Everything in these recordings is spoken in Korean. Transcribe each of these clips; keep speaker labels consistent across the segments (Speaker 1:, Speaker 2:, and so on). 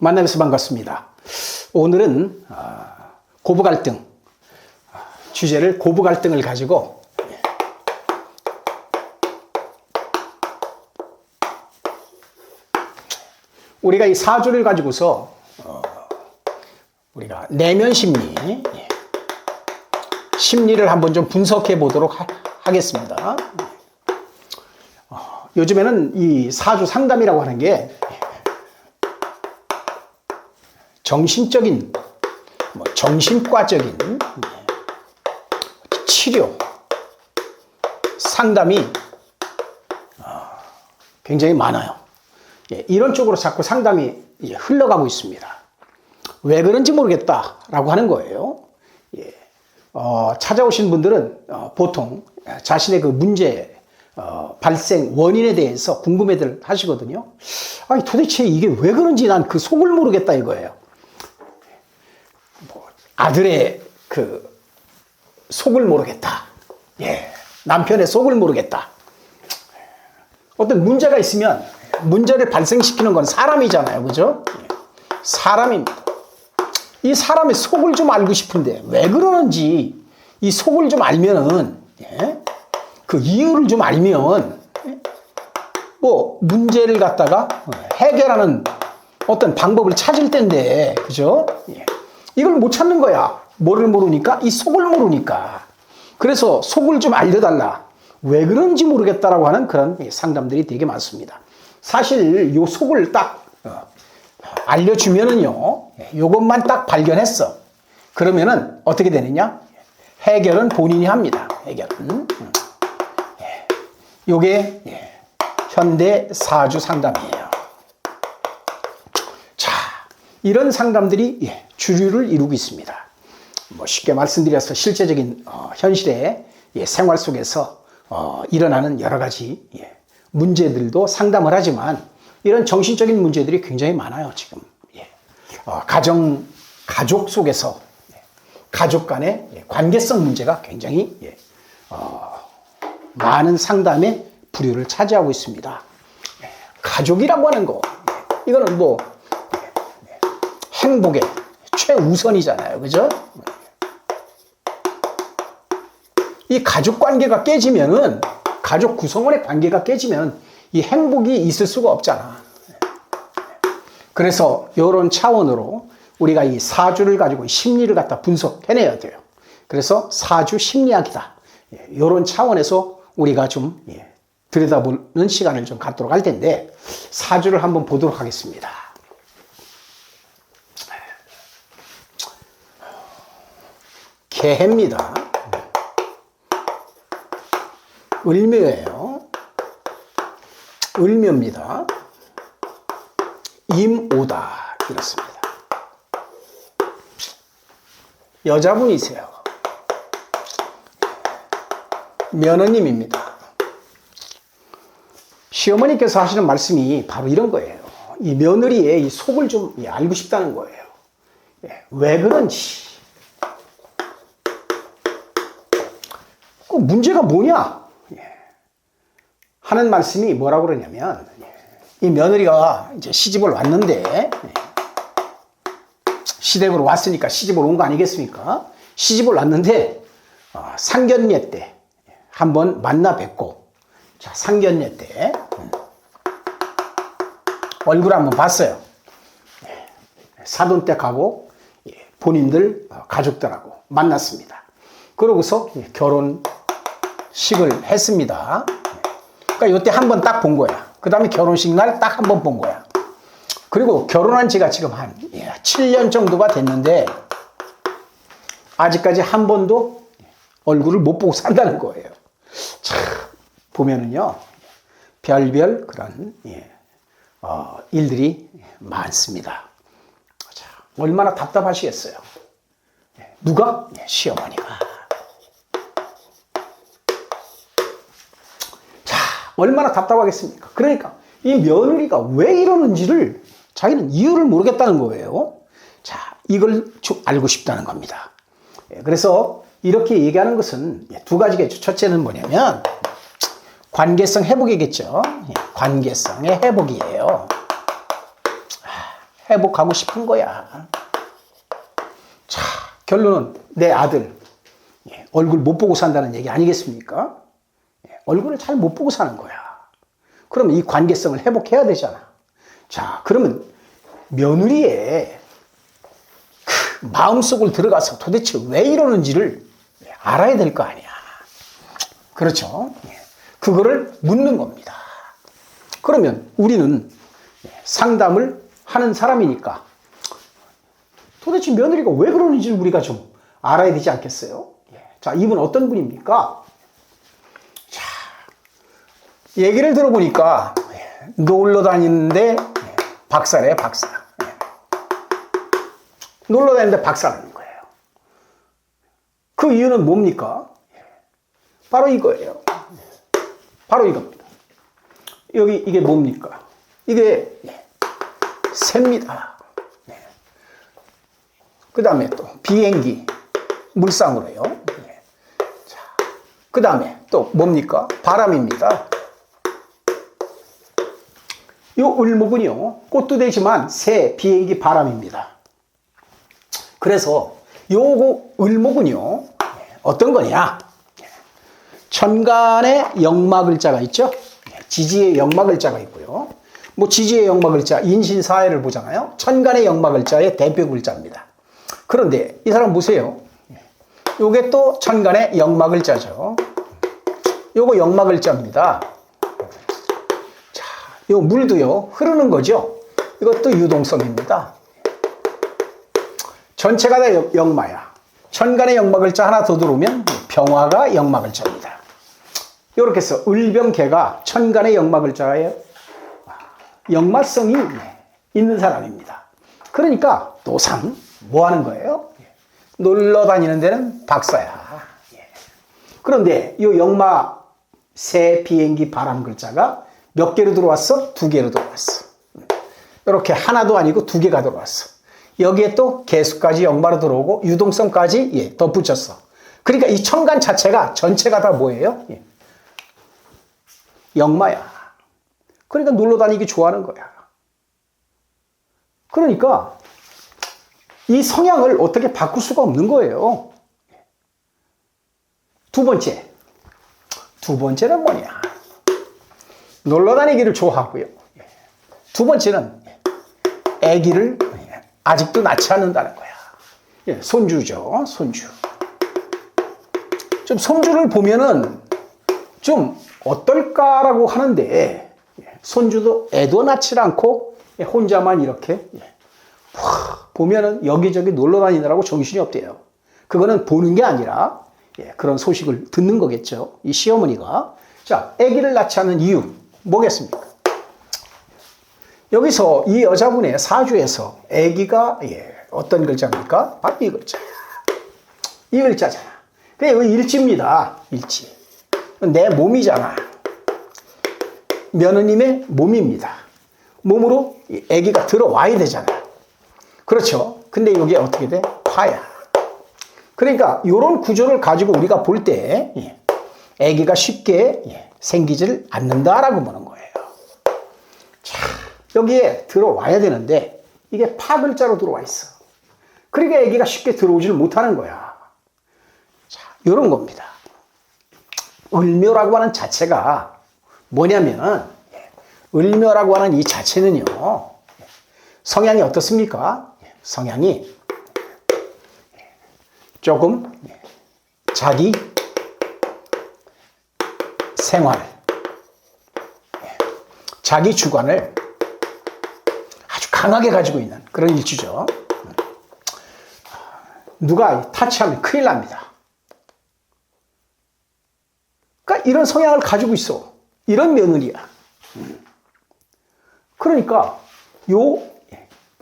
Speaker 1: 만나서 반갑습니다. 오늘은 고부 갈등, 주제를 고부 갈등을 가지고 우리가 이 사주를 가지고서 우리가 내면 심리를 한번 좀 분석해 보도록 하겠습니다. 요즘에는 이 사주 상담이라고 하는 게 정신적인, 정신과적인 치료, 상담이 굉장히 많아요. 이런 쪽으로 자꾸 상담이 흘러가고 있습니다. 왜 그런지 모르겠다라고 하는 거예요. 찾아오신 분들은 보통 자신의 그 문제 발생 원인에 대해서 궁금해들 하시거든요. 아니, 도대체 이게 왜 그런지 난 그 속을 모르겠다 이거예요. 아들의 그 속을 모르겠다. 남편의 속을 모르겠다. 어떤 문제가 있으면 문제를 발생시키는 건 사람이잖아요. 그죠? 사람입니다. 이 사람의 속을 좀 알고 싶은데 왜 그러는지 이 속을 좀 알면은 그 이유를 좀 알면 뭐 문제를 갖다가 해결하는 어떤 방법을 찾을 텐데, 그죠? 이걸 못 찾는 거야. 뭐를 모르니까? 이 속을 모르니까. 그래서 속을 좀 알려달라. 왜 그런지 모르겠다라고 하는 그런 상담들이 되게 많습니다. 사실 요 속을 딱 알려주면은요, 요것만 딱 발견했어. 그러면은 어떻게 되느냐? 해결은 본인이 합니다. 해결은. 요게 현대 사주 상담이에요. 자, 이런 상담들이 주류를 이루고 있습니다. 뭐 쉽게 말씀드려서 실제적인 현실의 생활 속에서 일어나는 여러 가지 문제들도 상담을 하지만 이런 정신적인 문제들이 굉장히 많아요, 지금. 가족 속에서 가족 간의 관계성 문제가 굉장히 많은 상담의 부류를 차지하고 있습니다. 가족이라고 하는 거, 이거는 뭐 행복의 최우선이잖아요. 그죠? 이 가족 관계가 깨지면은, 가족 구성원의 관계가 깨지면 이 행복이 있을 수가 없잖아. 그래서 이런 차원으로 우리가 이 사주를 가지고 심리를 갖다 분석해내야 돼요. 그래서 사주 심리학이다. 이런 차원에서 우리가 좀 들여다보는 시간을 좀 갖도록 할 텐데, 사주를 한번 보도록 하겠습니다. 개해입니다. 을묘예요. 을묘입니다. 임오다. 이렇습니다. 여자분이세요. 며느님입니다. 시어머니께서 하시는 말씀이 바로 이런 거예요. 이 며느리의 이 속을 좀 알고 싶다는 거예요. 왜 그런지. 그 문제가 뭐냐? 하는 말씀이 뭐라고 그러냐면, 이 며느리가 이제 시집을 왔는데, 시댁으로 왔으니까 시집을 온 거 아니겠습니까? 시집을 왔는데, 상견례 때 한번 만나 뵙고, 자, 상견례 때 얼굴 한번 봤어요. 사돈 댁 가고 본인들 가족들하고 만났습니다. 그러고서 결혼식을 했습니다. 그러니까 이때 한번 딱 본 거야. 그 다음에 결혼식 날 딱 한 번 본 거야. 그리고 결혼한 지가 지금 한 7년 정도가 됐는데 아직까지 한 번도 얼굴을 못 보고 산다는 거예요. 참, 보면은요, 별별 그런 일들이 많습니다. 자, 얼마나 답답하시겠어요. 누가? 시어머니가. 자, 얼마나 답답하겠습니까? 그러니까 이 며느리가 왜 이러는지를 자기는 이유를 모르겠다는 거예요. 자, 이걸 좀 알고 싶다는 겁니다. 그래서 이렇게 얘기하는 것은 두 가지겠죠. 첫째는 뭐냐면 관계성 회복이겠죠. 관계성의 회복이에요. 회복하고 싶은 거야. 자, 결론은 내 아들 얼굴 못 보고 산다는 얘기 아니겠습니까? 얼굴을 잘 못 보고 사는 거야. 그러면 이 관계성을 회복해야 되잖아. 자, 그러면 며느리의 그 마음속을 들어가서 도대체 왜 이러는지를 알아야 될 거 아니야. 그렇죠? 그거를 묻는 겁니다. 그러면 우리는 상담을 하는 사람이니까 도대체 며느리가 왜 그러는지를 우리가 좀 알아야 되지 않겠어요? 자, 이분 어떤 분입니까? 자, 얘기를 들어보니까 놀러 다니는데 박사래, 박사. 놀러 다니는데 박사라는 거예요. 그 이유는 뭡니까? 바로 이거예요. 바로 이겁니다. 여기 이게 뭡니까? 이게 새입니다. 그 다음에 또 비행기, 물상으로요. 자, 그 다음에 또 뭡니까? 바람입니다. 요 을목은요, 꽃도 되지만 새, 비행기, 바람입니다. 그래서 요 을목은요, 어떤 거냐? 천간에 역마글자가 있죠? 지지의 역마글자가 있고요. 뭐 지지의 역마글자, 인신사회를 보잖아요. 천간의 역마글자의 대표 글자입니다. 그런데 이 사람 보세요. 요게 또 천간의 역마글자죠. 요거 역마글자입니다. 자, 요 물도요, 흐르는 거죠. 이것도 유동성입니다. 전체가 다 역마야. 천간의 역마글자 하나 더 들어오면 병화가 역마글자입니다. 이렇게 해서 을병개가 천간의 역마글자에 역마성이 있는 사람입니다. 그러니까 노상 뭐 하는 거예요? 놀러 다니는 데는 박사야. 그런데 이 역마 새, 비행기, 바람 글자가 몇 개로 들어왔어? 두 개로 들어왔어. 이렇게 하나도 아니고 두 개가 들어왔어. 여기에 또 개수까지 역마로 들어오고 유동성까지 덧붙였어. 그러니까 이 천간 자체가 전체가 다 뭐예요? 역마야. 그러니까 놀러 다니기 좋아하는 거야. 그러니까 이 성향을 어떻게 바꿀 수가 없는 거예요. 두 번째는 뭐냐? 놀러 다니기를 좋아하고요. 두 번째는 아기를 아직도 낳지 않는다는 거야. 손주죠, 손주. 좀 손주를 보면은 좀 어떨까라고 하는데, 손주도 애도 낳지 않고 혼자만 이렇게 보면은 여기저기 놀러 다니느라고 정신이 없대요. 그거는 보는 게 아니라 그런 소식을 듣는 거겠죠. 이 시어머니가. 자, 아기를 낳지 않는 이유 뭐겠습니까? 여기서 이 여자분의 사주에서 아기가 어떤 글자입니까? 바로 이 글자. 이 글자잖아. 그게 일지입니다. 일지. 내 몸이잖아. 며느님의 몸입니다. 몸으로 아기가 들어와야 되잖아. 그렇죠. 근데 이게 어떻게 돼? 화야. 그러니까 이런 구조를 가지고 우리가 볼 때 아기가 쉽게 생기질 않는다라고 보는 거예요. 자, 여기에 들어와야 되는데 이게 파 글자로 들어와 있어. 그러니까 아기가 쉽게 들어오질 못하는 거야. 자, 이런 겁니다. 을묘라고 하는 자체가 뭐냐면, 을묘라고 하는 이 자체는요, 성향이 어떻습니까? 성향이 조금 자기 생활, 자기 주관을 아주 강하게 가지고 있는 그런 일주죠. 누가 타치하면 큰일 납니다. 그러니까 이런 성향을 가지고 있어. 이런 며느리야. 그러니까 요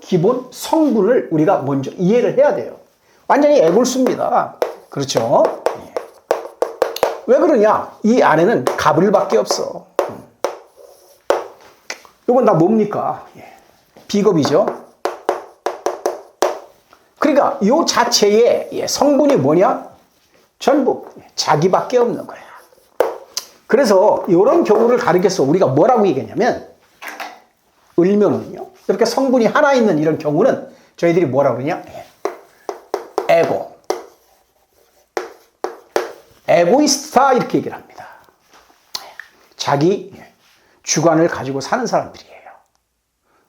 Speaker 1: 기본 성분을 우리가 먼저 이해를 해야 돼요. 완전히 애골수입니다. 그렇죠? 왜 그러냐? 이 안에는 갑을밖에 없어. 이건 다 뭡니까? 비겁이죠. 그러니까 이 자체의 성분이 뭐냐? 전부 자기밖에 없는 거야. 그래서 이런 경우를 가리켜서 우리가 뭐라고 얘기했냐면, 을묘는요, 이렇게 성분이 하나 있는 이런 경우는 저희들이 뭐라 그러냐? 에고이스트다 이렇게 얘기를 합니다. 자기 주관을 가지고 사는 사람들이에요.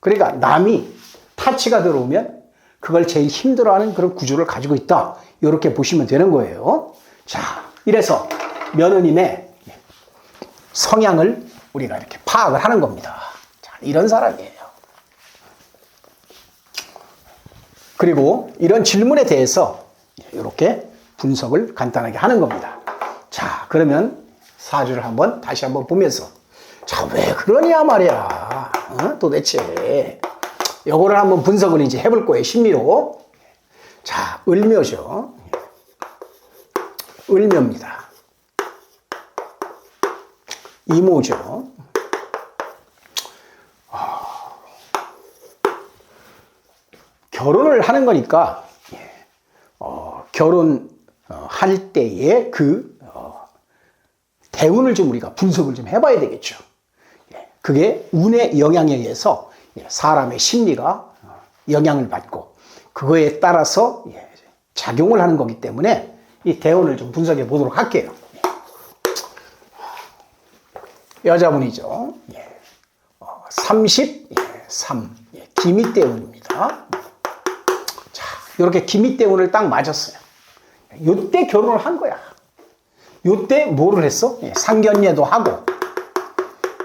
Speaker 1: 그러니까 남이 타치가 들어오면 그걸 제일 힘들어하는 그런 구조를 가지고 있다. 이렇게 보시면 되는 거예요. 자, 이래서 며느님의 성향을 우리가 이렇게 파악을 하는 겁니다. 자, 이런 사람이에요. 그리고 이런 질문에 대해서 이렇게 분석을 간단하게 하는 겁니다. 자, 그러면 사주를 다시 한번 보면서 자, 왜 그러냐 말이야. 도대체 요거를 한번 분석을 이제 해볼 거예요. 심리로. 자, 을묘죠. 을묘입니다. 이모죠. 결혼을 하는 거니까 결혼할 때의 그 대운을 좀 우리가 분석을 좀 해봐야 되겠죠. 그게 운의 영향에 의해서 사람의 심리가 영향을 받고 그거에 따라서 작용을 하는 거기 때문에 이 대운을 좀 분석해 보도록 할게요. 여자분이죠. 33 기미대운입니다. 자, 이렇게 기미대운을 딱 맞았어요. 요때 결혼을 한 거야. 요때 뭐를 했어? 상견례도 하고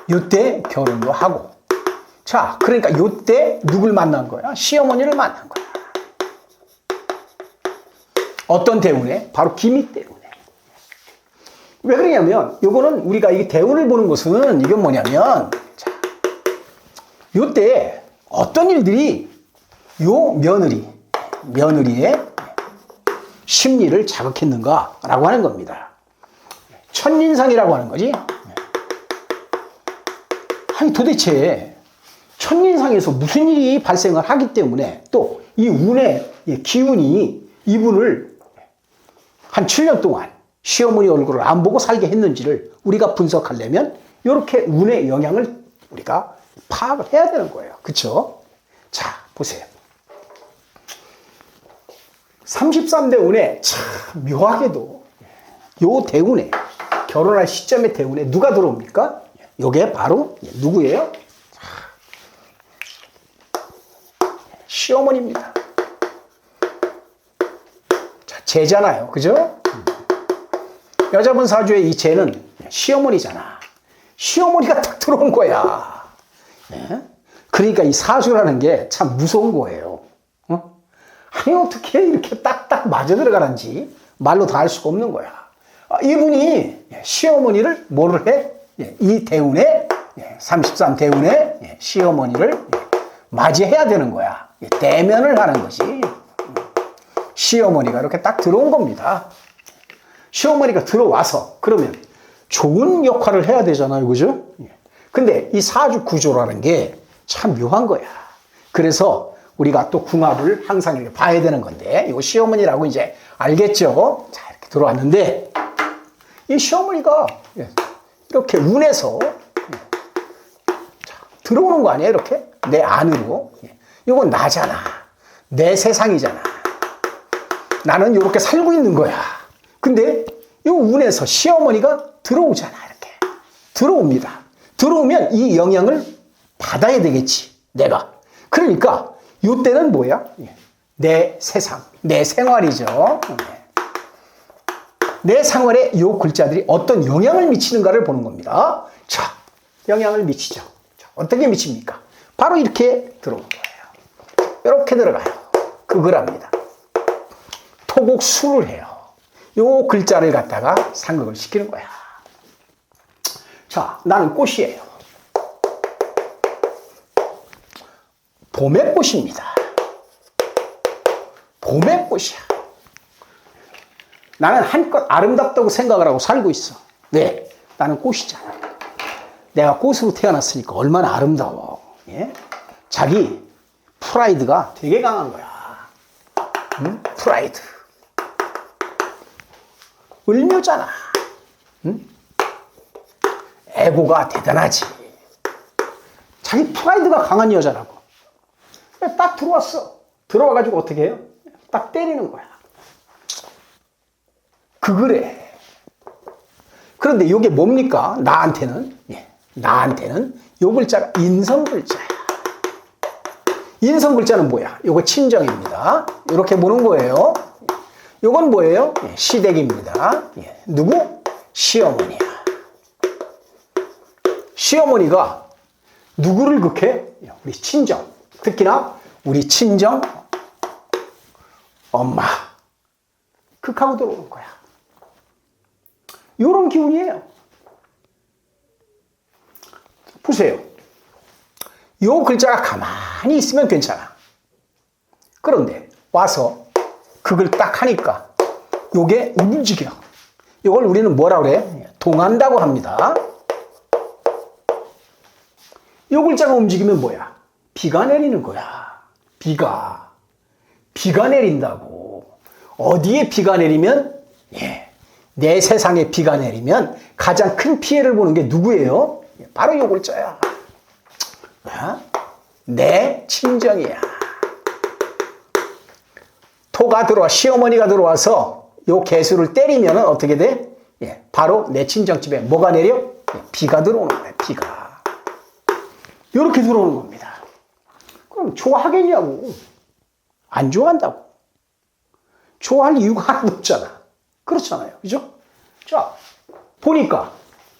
Speaker 1: 요때 결혼도 하고. 자, 그러니까 요때 누굴 만난 거야? 시어머니를 만난 거야. 어떤 대운에? 바로 기미 때문에. 왜 그러냐면 요거는 우리가 이 대운을 보는 것은 이건 뭐냐면 자, 요때 어떤 일들이 요 며느리의 심리를 자극했는가라고 하는 겁니다. 첫인상이라고 하는 거지. 아니 도대체 첫인상에서 무슨 일이 발생을 하기 때문에 또 이 운의 기운이 이분을 한 7년 동안 시어머니 얼굴을 안 보고 살게 했는지를 우리가 분석하려면 이렇게 운의 영향을 우리가 파악을 해야 되는 거예요. 그렇죠? 자, 보세요. 33대 운에 참 묘하게도 요 대운에 결혼할 시점의 대운에 누가 들어옵니까? 요게 바로 누구예요? 시어머니입니다. 자, 재잖아요. 그죠? 여자분 사주의 이 재는 시어머니잖아. 시어머니가 딱 들어온 거야. 네? 그러니까 이 사주라는 게 참 무서운 거예요. 아니, 어떻게 이렇게 딱딱 맞아 들어가는지 말로 다 할 수가 없는 거야. 이분이 시어머니를 뭐를 해? 이 대운에, 33 대운에 시어머니를 맞이해야 되는 거야. 대면을 하는 것이. 시어머니가 이렇게 딱 들어온 겁니다. 시어머니가 들어와서 그러면 좋은 역할을 해야 되잖아요. 그죠? 근데 이 사주 구조라는 게 참 묘한 거야. 그래서 우리가 또 궁합을 항상 이렇게 봐야 되는 건데, 이거 시어머니라고 이제 알겠죠? 자, 이렇게 들어왔는데, 이 시어머니가 이렇게 운에서 들어오는 거 아니에요? 이렇게? 내 안으로. 이건 나잖아. 내 세상이잖아. 나는 이렇게 살고 있는 거야. 근데 이 운에서 시어머니가 들어오잖아. 이렇게. 들어옵니다. 들어오면 이 영향을 받아야 되겠지. 내가. 그러니까 이때는 뭐야? 내 세상, 내 생활이죠. 내 생활에 이 글자들이 어떤 영향을 미치는가를 보는 겁니다. 자, 영향을 미치죠. 자, 어떻게 미칩니까? 바로 이렇게 들어오는 거예요. 이렇게 들어가요. 그걸 합니다. 토곡수를 해요. 이 글자를 갖다가 상극을 시키는 거야. 자, 나는 꽃이에요. 봄의 꽃입니다. 봄의 꽃이야. 나는 한껏 아름답다고 생각을 하고 살고 있어. 네, 나는 꽃이잖아. 내가 꽃으로 태어났으니까 얼마나 아름다워. 예? 자기 프라이드가 되게 강한 거야. 응? 프라이드. 을묘잖아. 응? 에고가 대단하지. 자기 프라이드가 강한 여자라고. 딱 들어왔어. 들어와가지고 어떻게 해요? 딱 때리는 거야. 그거래. 그런데 이게 뭡니까? 나한테는 요 글자가 인성글자야. 인성글자는 뭐야? 요거 친정입니다. 이렇게 보는 거예요. 요건 뭐예요? 시댁입니다. 누구? 시어머니야. 시어머니가 누구를 극해? 우리 친정. 특히나 우리 친정 엄마. 극하고 들어오는 거야. 요런 기운이에요. 보세요. 요 글자가 가만히 있으면 괜찮아. 그런데 와서 극을 딱 하니까 요게 움직여. 요걸 우리는 뭐라 그래? 동한다고 합니다. 요 글자가 움직이면 뭐야? 비가 내리는 거야. 비가 내린다고. 어디에 비가 내리면? 내 세상에 비가 내리면 가장 큰 피해를 보는 게 누구예요? 바로 요 글자야. 내 친정이야. 토가 들어와, 시어머니가 들어와서 요 개수를 때리면 어떻게 돼? 바로 내 친정집에 뭐가 내려? 비가 들어오는 거야, 비가. 요렇게 들어오는 겁니다. 그럼 좋아하겠냐고. 안 좋아한다고. 좋아할 이유가 하나도 없잖아. 그렇잖아요. 그죠? 자, 보니까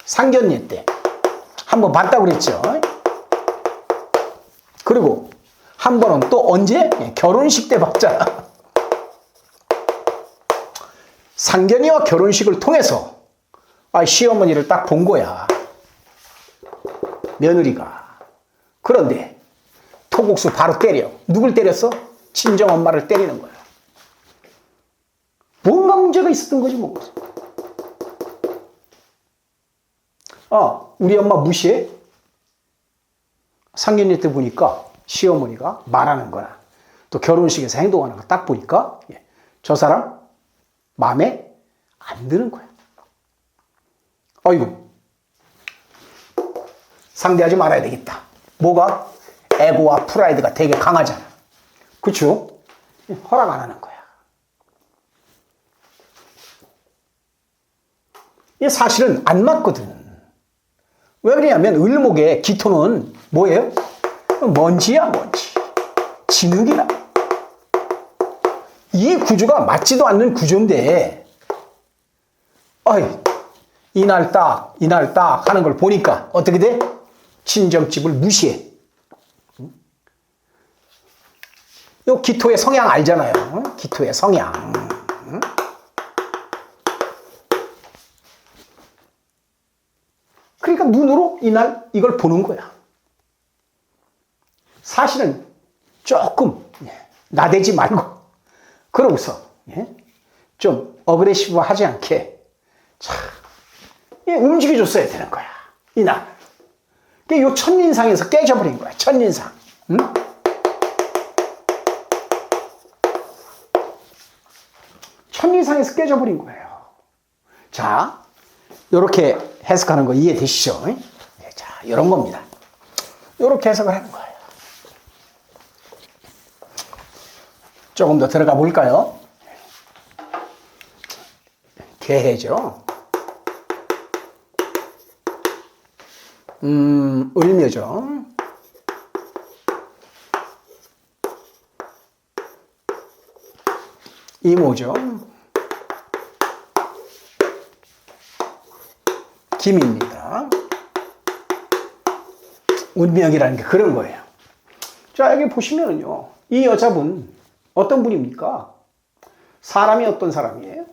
Speaker 1: 상견례 때 한번 봤다고 그랬죠. 그리고 한 번은 또 언제? 결혼식 때 봤잖아. 상견례와 결혼식을 통해서 시어머니를 딱 본 거야. 며느리가. 그런데 토국수 바로 때려. 누굴 때렸어? 친정엄마를 때리는 거야. 뭔가 문제가 있었던 거지 뭐. 우리 엄마 무시해? 상견례 때 보니까 시어머니가 말하는 거나 또 결혼식에서 행동하는 거 딱 보니까 저 사람 마음에 안 드는 거야. 어이구, 상대하지 말아야 되겠다. 뭐가? 에고와 프라이드가 되게 강하잖아. 그쵸? 허락 안 하는 거야. 이게 사실은 안 맞거든. 왜 그러냐면 을목의 기토는 뭐예요? 먼지야, 먼지. 진흙이라. 이 구조가 맞지도 않는 구조인데, 이날 딱 하는 걸 보니까 어떻게 돼? 친정집을 무시해. 요 기토의 성향 알잖아요. 기토의 성향. 그러니까 눈으로 이날 이걸 보는 거야. 사실은 조금 나대지 말고 그러고서 좀 어그레시브하지 않게 움직여줬어야 되는 거야. 이날. 요 첫인상에서 깨져버린 거야. 첫인상. 응? 첫인상에서 깨져버린 거예요. 자, 요렇게 해석하는 거 이해되시죠? 자, 이런 겁니다. 요렇게 해석을 하는 거예요. 조금 더 들어가 볼까요? 개해죠. 을묘죠. 이모죠. 김입니다. 운명이라는 게 그런 거예요. 자, 여기 보시면은요, 이 여자분 어떤 분입니까? 사람이 어떤 사람이에요?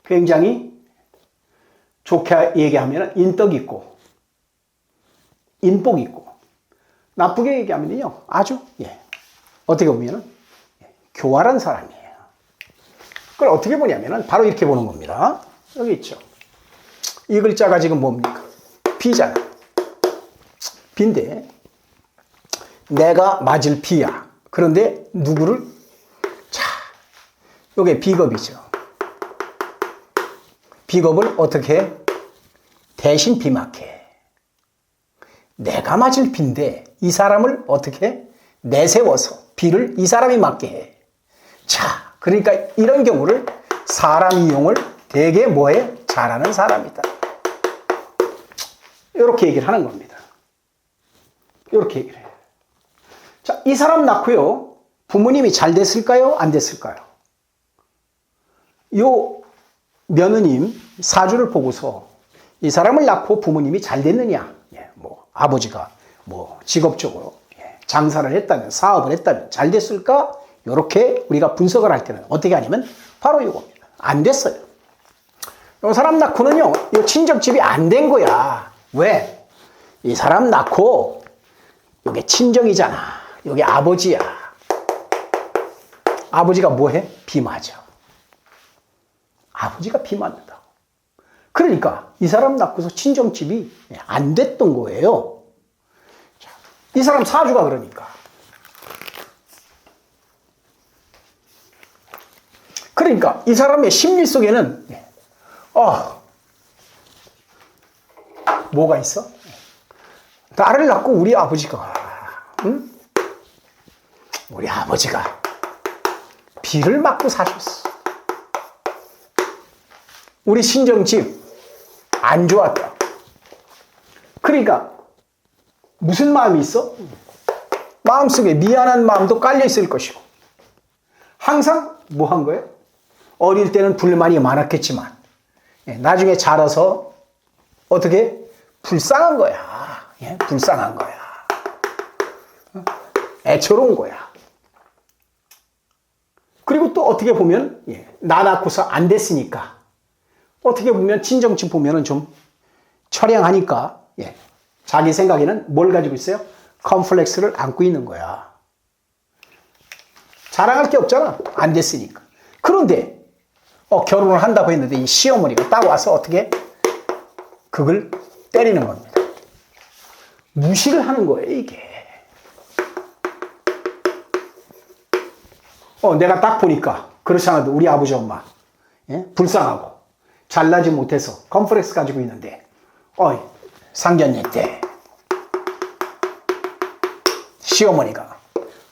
Speaker 1: 굉장히 좋게 얘기하면 인덕 있고 인복 있고, 나쁘게 얘기하면요 아주 어떻게 보면은 교활한 사람이에요. 그걸 어떻게 보냐면은 바로 이렇게 보는 겁니다. 여기 있죠. 이 글자가 지금 뭡니까? 비잖아. 비인데 내가 맞을 비야. 그런데 누구를? 자, 요게 비겁이죠. 비겁을 어떻게 해? 대신 비막해. 내가 맞을 비인데 이 사람을 어떻게 해? 내세워서 비를 이 사람이 맞게 해. 자, 그러니까 이런 경우를 사람 이용을 되게 뭐해? 잘하는 사람이다. 이렇게 얘기를 하는 겁니다. 이렇게 얘기를 해요. 자, 이 사람 낳고요. 부모님이 잘 됐을까요? 안 됐을까요? 요 며느님 사주를 보고서 이 사람을 낳고 부모님이 잘 됐느냐? 예, 뭐 아버지가 뭐 직업적으로 장사를 했다면, 사업을 했다면 잘 됐을까? 이렇게 우리가 분석을 할 때는 어떻게 하냐면 바로 이겁니다. 안 됐어요. 이 사람 낳고는요, 이 친정집이 안 된 거야. 왜? 이 사람 낳고 이게 친정이잖아. 여기 아버지야. 아버지가 뭐해? 비 맞아. 아버지가 비 맞는다. 그러니까 이 사람 낳고서 친정집이 안 됐던 거예요. 자, 이 사람 사주가 그러니까 이 사람의 심리 속에는 뭐가 있어? 나를 낳고 우리 아버지가 우리 아버지가 비를 맞고 사셨어. 우리 친정집 안 좋았다. 그러니까 무슨 마음이 있어? 마음속에 미안한 마음도 깔려 있을 것이고 항상 뭐 한 거예요? 어릴 때는 불만이 많았겠지만 나중에 자라서 어떻게? 불쌍한 거야. 불쌍한 거야. 애처로운 거야. 그리고 또 어떻게 보면 나 낳고서 안 됐으니까 어떻게 보면 친정집 보면은 좀 처량하니까 자기 생각에는 뭘 가지고 있어요? 컴플렉스를 안고 있는 거야. 자랑할 게 없잖아. 안 됐으니까. 그런데 결혼을 한다고 했는데 이 시어머니가 딱 와서 어떻게 그걸 때리는 겁니다. 무시를 하는 거예요, 이게. 내가 딱 보니까 그렇지 않아도 우리 아버지 엄마 불쌍하고 잘나지 못해서 컴플렉스 가지고 있는데 상견례 때 시어머니가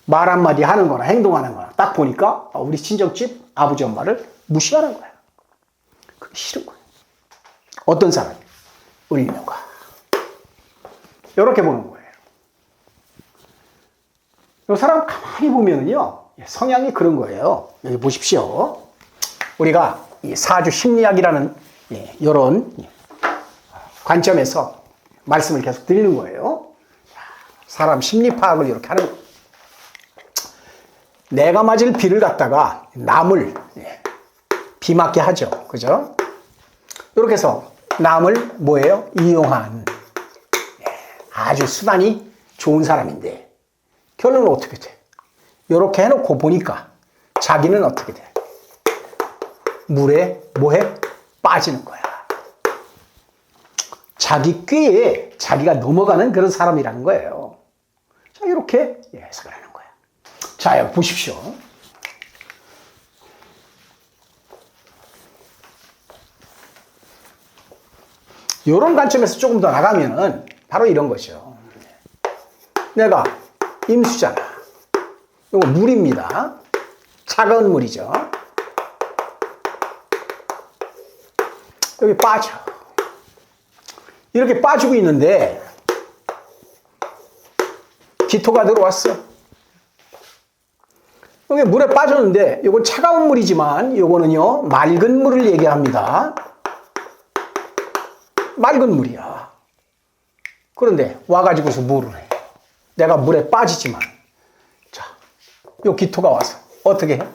Speaker 1: 말 한마디 하는 거나 행동하는 거나 딱 보니까 우리 친정집 아버지 엄마를 무시하는 거야. 그게 싫은 거야. 어떤 사람이? 우리 명가. 이렇게 보는 거예요. 이 사람 가만히 보면은요, 성향이 그런 거예요. 여기 보십시오. 우리가 이 사주 심리학이라는 이런 관점에서 말씀을 계속 드리는 거예요. 사람 심리 파악을 이렇게 하는 거예요. 내가 맞을 비를 갖다가 남을 비 맞게 하죠. 그죠? 이렇게 해서 남을 뭐예요? 이용한 아주 수단이 좋은 사람인데 결론은 어떻게 돼? 이렇게 해놓고 보니까 자기는 어떻게 돼? 물에 뭐해? 빠지는 거야. 자기 꾀에 자기가 넘어가는 그런 사람이라는 거예요. 자, 이렇게 해석을 하는 거야. 자, 여기 보십시오. 이런 관점에서 조금 더 나가면은 바로 이런 거죠. 내가 임수잖아. 이거 물입니다. 차가운 물이죠. 여기 빠져. 이렇게 빠지고 있는데 기토가 들어왔어. 여기 물에 빠졌는데 이건 차가운 물이지만 이거는요 맑은 물을 얘기합니다. 맑은 물이야. 그런데 와가지고서 물을 해. 내가 물에 빠지지만 자, 요 기토가 와서 어떻게 해?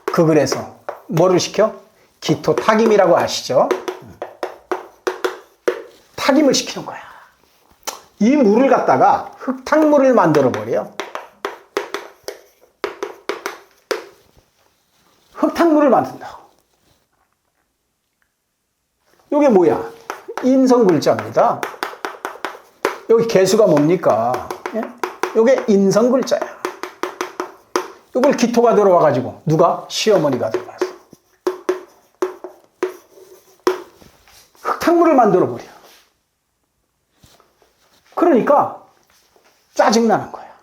Speaker 1: 그 글에서 뭐를 시켜? 기토 타김이라고 아시죠? 타김을 시키는 거야. 이 물을 갖다가 흙탕물을 만들어 버려. 흙탕물을 만든다고. 이게 뭐야? 인성 글자입니다. 여기 개수가 뭡니까? 이게 인성 글자야. 이걸 기토가 들어와 가지고 누가? 시어머니가 들어와서 흙탕물을 만들어 버려. 그러니까 짜증나는 거야.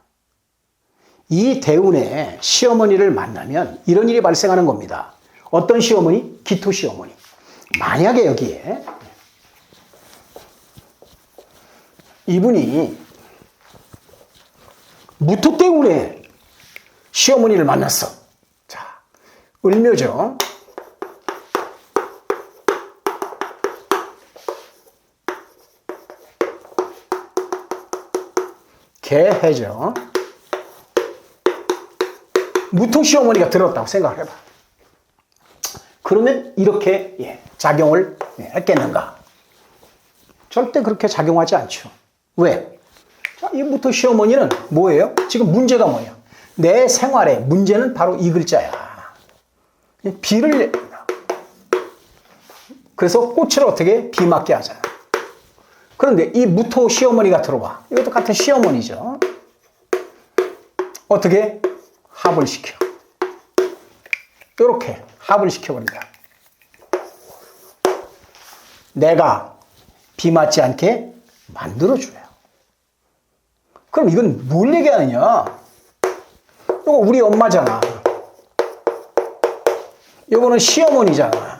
Speaker 1: 이 대운에 시어머니를 만나면 이런 일이 발생하는 겁니다. 어떤 시어머니? 기토 시어머니. 만약에 여기에 이분이 무토 때문에 시어머니를 만났어. 자, 을묘죠. 개해죠. 무토 시어머니가 들었다고 생각을 해봐. 그러면 이렇게 작용을 했겠는가? 절대 그렇게 작용하지 않죠. 왜? 자, 이 무토 시어머니는 뭐예요? 지금 문제가 뭐야? 내 생활의 문제는 바로 이 글자야. 비를, 그래서 꽃을 어떻게 비 맞게 하잖아. 그런데 이 무토 시어머니가 들어와. 이것도 같은 시어머니죠. 어떻게? 합을 시켜. 이렇게 합을 시켜버린다. 내가 비 맞지 않게 만들어줘요. 그럼 이건 뭘 얘기하느냐? 이거 우리 엄마잖아. 이거는 시어머니잖아.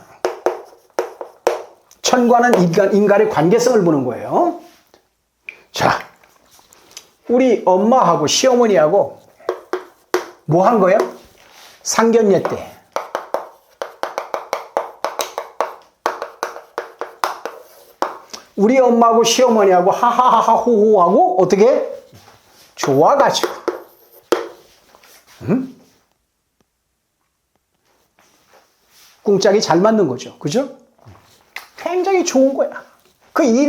Speaker 1: 천과는 인간의 관계성을 보는 거예요. 자, 우리 엄마하고 시어머니하고 뭐 한 거야? 상견례 때. 우리 엄마하고 시어머니하고 하하하하 호호하고 어떻게? 좋아가지고. 꿍짝이 잘 맞는 거죠. 그죠? 굉장히 좋은 거야.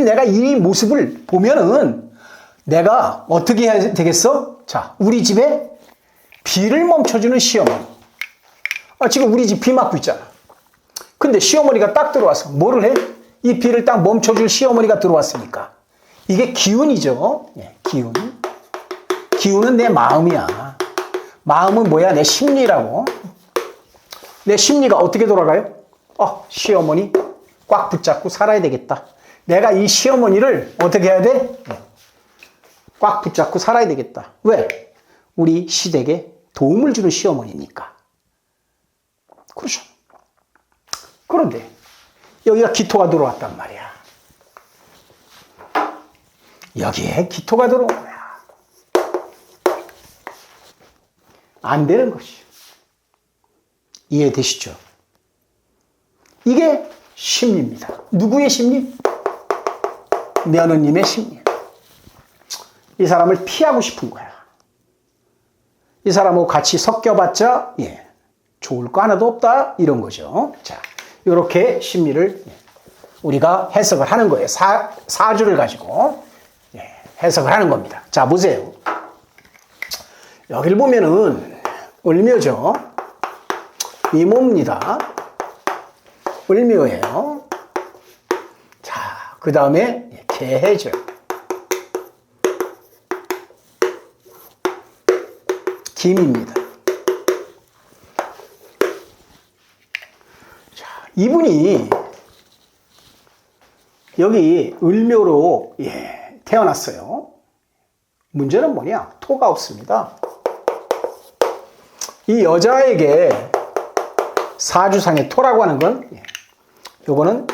Speaker 1: 내가 이 모습을 보면은 내가 어떻게 해야 되겠어? 자, 우리 집에 비를 멈춰주는 시어머니. 지금 우리 집 비 맞고 있잖아. 근데 시어머니가 딱 들어와서 뭐를 해? 이 비를 딱 멈춰줄 시어머니가 들어왔으니까. 이게 기운이죠. 기운. 기운은 내 마음이야. 마음은 뭐야? 내 심리라고. 내 심리가 어떻게 돌아가요? 시어머니 꽉 붙잡고 살아야 되겠다. 내가 이 시어머니를 어떻게 해야 돼? 꽉 붙잡고 살아야 되겠다. 왜? 우리 시댁에 도움을 주는 시어머니니까. 그렇죠. 그런데 여기가 기토가 들어왔단 말이야. 여기에 기토가 들어온 거야. 안 되는 것이죠. 이해되시죠? 이게 심리입니다. 누구의 심리? 며느님의 심리. 이 사람을 피하고 싶은 거야. 이 사람하고 같이 섞여봤자 좋을 거 하나도 없다 이런 거죠. 자, 이렇게 심리를 우리가 해석을 하는 거예요. 사주를 가지고 해석을 하는 겁니다. 자, 보세요. 여기를 보면은 을묘죠. 미모입니다. 을묘예요. 자, 그 다음에 개해죠. 김입니다. 자, 이분이 여기 을묘로 태어났어요. 문제는 뭐냐? 토가 없습니다. 이 여자에게 사주상의 토라고 하는 건 요거는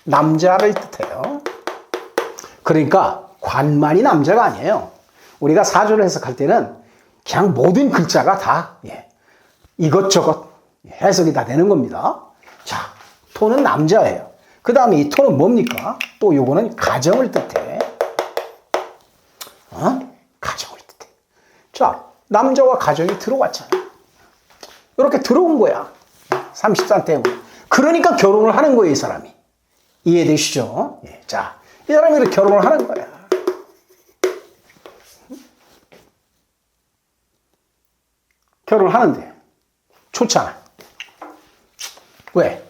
Speaker 1: 남자를 뜻해요. 그러니까 관만이 남자가 아니에요. 우리가 사주를 해석할 때는 그냥 모든 글자가 다 이것저것 해석이 다 되는 겁니다. 자, 토는 남자예요. 그 다음에 이 토는 뭡니까? 또 요거는 가정을 뜻해. 가정을 뜻해. 자, 남자와 가정이 들어왔잖아. 이렇게 들어온 거야. 33 때문에. 그러니까 결혼을 하는 거예요, 이 사람이. 이해되시죠? 자, 이 사람이 이렇게 결혼을 하는 거야. 결혼을 하는데 좋잖아. 왜?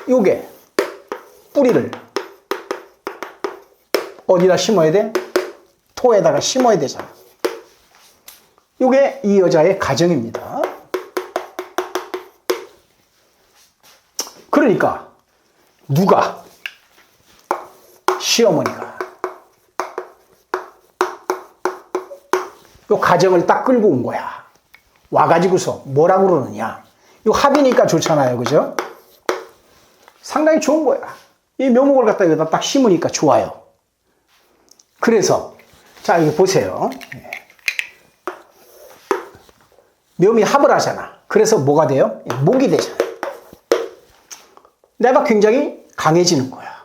Speaker 1: 요게 뿌리를 어디다 심어야 돼? 토에다가 심어야 되잖아. 요게 이 여자의 가정입니다. 그러니까 누가? 시어머니가 요 가정을 딱 끌고 온 거야. 와가지고서 뭐라고 그러느냐. 요 합이니까 좋잖아요. 그죠? 상당히 좋은 거야. 이 묘목을 갖다 여기다 딱 심으니까 좋아요. 그래서, 자, 여기 보세요. 묘미 합을 하잖아. 그래서 뭐가 돼요? 목이 되잖아. 내가 굉장히 강해지는 거야.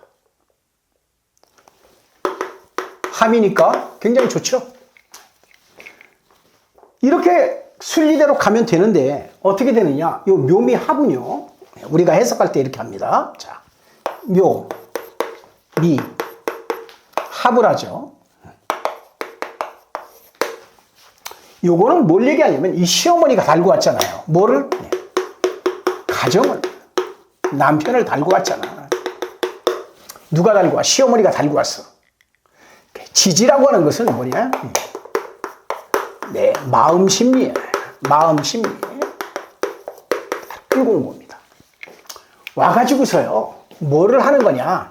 Speaker 1: 합이니까 굉장히 좋죠? 이렇게 순리대로 가면 되는데 어떻게 되느냐? 요 묘미 합은요. 우리가 해석할 때 이렇게 합니다. 자, 묘, 미, 합을 하죠. 요거는 뭘 얘기하냐면 이 시어머니가 달고 왔잖아요. 뭐를? 가정을. 남편을 달고 왔잖아. 누가 달고 와? 시어머니가 달고 왔어. 지지라고 하는 것은 뭐냐? 네, 마음 심리예요. 마음 심리. 끌고 온 겁니다. 와가지고서요, 뭐를 하는 거냐?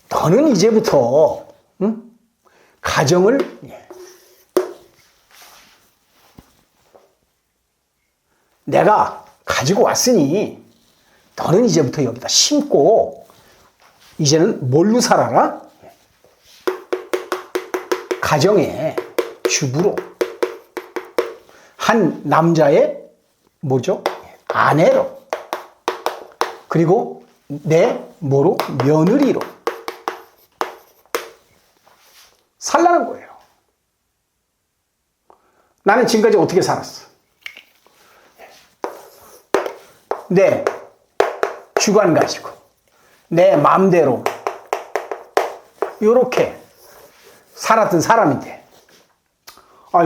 Speaker 1: 너는 이제부터, 응? 가정을, 내가 가지고 왔으니, 너는 이제부터 여기다 심고, 이제는 뭘로 살아라? 가정의 주부로. 한 남자의 뭐죠? 아내로. 그리고 내 뭐로? 며느리로. 살라는 거예요. 나는 지금까지 어떻게 살았어? 내 주관 가지고 내 마음대로 이렇게 살았던 사람인데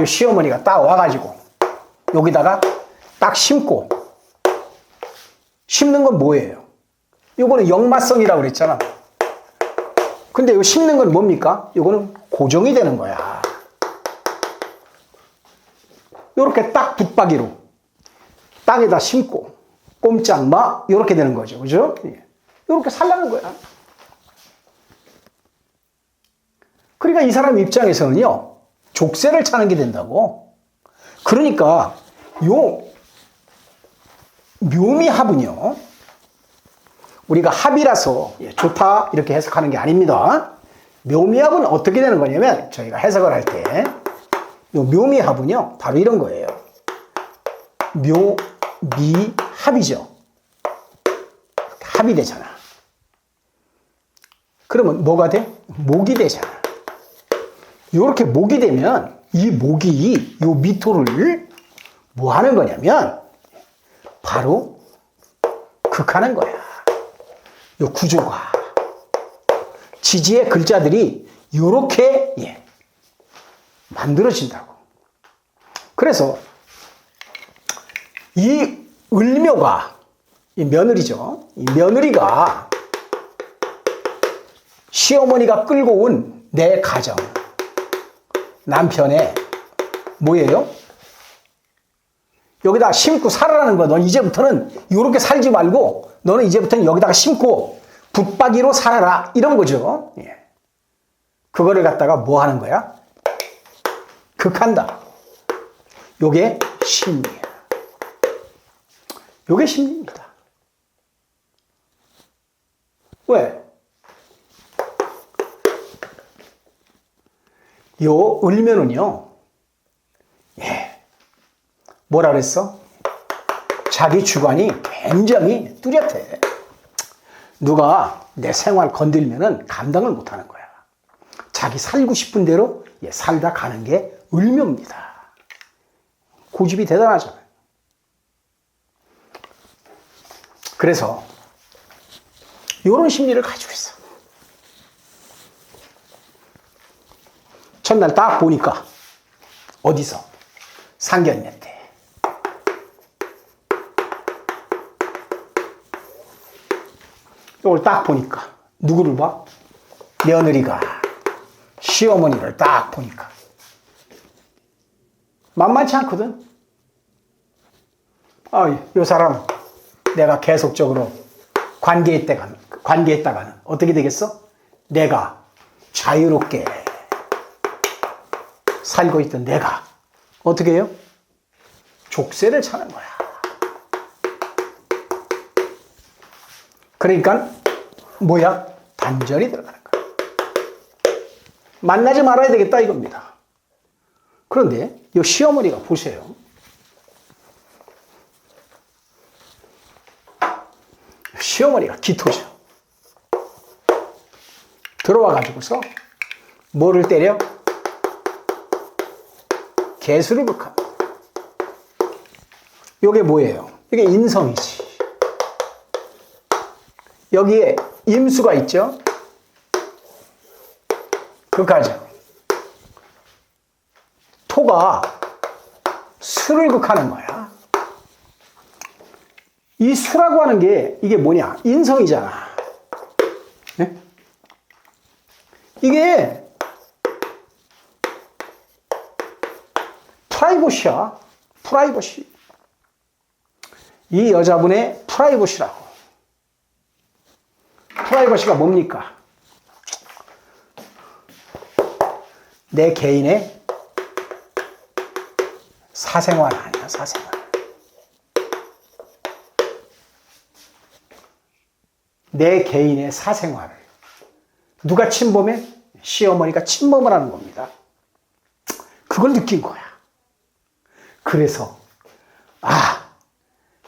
Speaker 1: 이 시어머니가 딱 와가지고 여기다가 딱 심고 심는 건 뭐예요? 이거는 역마성이라고 그랬잖아. 근데 이 심는 건 뭡니까? 이거는 고정이 되는 거야. 이렇게 딱 붙박이로 땅에다 심고 꼼짝 마 이렇게 되는 거죠. 그죠? 이렇게 살라는 거야. 그러니까 이 사람 입장에서는요, 족쇄를 차는 게 된다고. 그러니까 요 묘미합은요, 우리가 합이라서 좋다 이렇게 해석하는 게 아닙니다. 묘미합은 어떻게 되는 거냐면 저희가 해석을 할 때 요 묘미합은요 바로 이런 거예요. 묘미합이죠. 합이 되잖아. 그러면 뭐가 돼? 목이 되잖아. 이렇게 목이 되면 이 목이 요 미토를 뭐 하는 거냐면 바로 극하는 거야. 요 구조가. 지지의 글자들이 요렇게 만들어진다고. 그래서 이 을묘가 이 며느리죠. 이 며느리가 시어머니가 끌고 온 내 가정, 남편의 뭐예요? 여기다 심고 살아라는 거야. 넌 이제부터는 이렇게 살지 말고 너는 이제부터는 여기다가 심고 붙박이로 살아라. 이런 거죠. 그거를 갖다가 뭐 하는 거야? 극한다. 요게 심리야. 요게 심리입니다. 왜? 요 을면은요, 뭐라 그랬어? 자기 주관이 굉장히 뚜렷해. 누가 내 생활 건들면은 감당을 못 하는 거야. 자기 살고 싶은 대로 살다 가는 게 을묘입니다. 고집이 대단하잖아요. 그래서 이런 심리를 가지고 있어. 첫날 딱 보니까 어디서? 상견례 때. 이걸 딱 보니까 누구를 봐? 며느리가 시어머니를 딱 보니까 만만치 않거든. 이 사람 내가 계속적으로 관계했다가는 어떻게 되겠어? 내가 자유롭게 살고 있던 내가 어떻게 해요? 족쇄를 차는 거야. 그러니까 뭐야? 단절이 들어가는 거야. 만나지 말아야 되겠다 이겁니다. 그런데 이 시어머니가 보세요. 시어머니가 기토죠. 들어와 가지고서 뭐를 때려? 개수를 극합니다. 이게 뭐예요? 이게 인성이지. 여기에 임수가 있죠? 극하죠. 토가 수를 극하는 거야. 이 수라고 하는 게 이게 뭐냐? 인성이잖아. 네? 이게 프라이버시야. 프라이버시. 이 여자분의 프라이버시라고. 프라이버시가 뭡니까? 내 개인의 사생활 아니야, 사생활. 내 개인의 사생활을 누가 침범해? 시어머니가 침범을 하는 겁니다. 그걸 느낀 거야. 그래서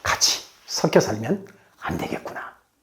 Speaker 1: 같이 섞여 살면 안 되겠구나.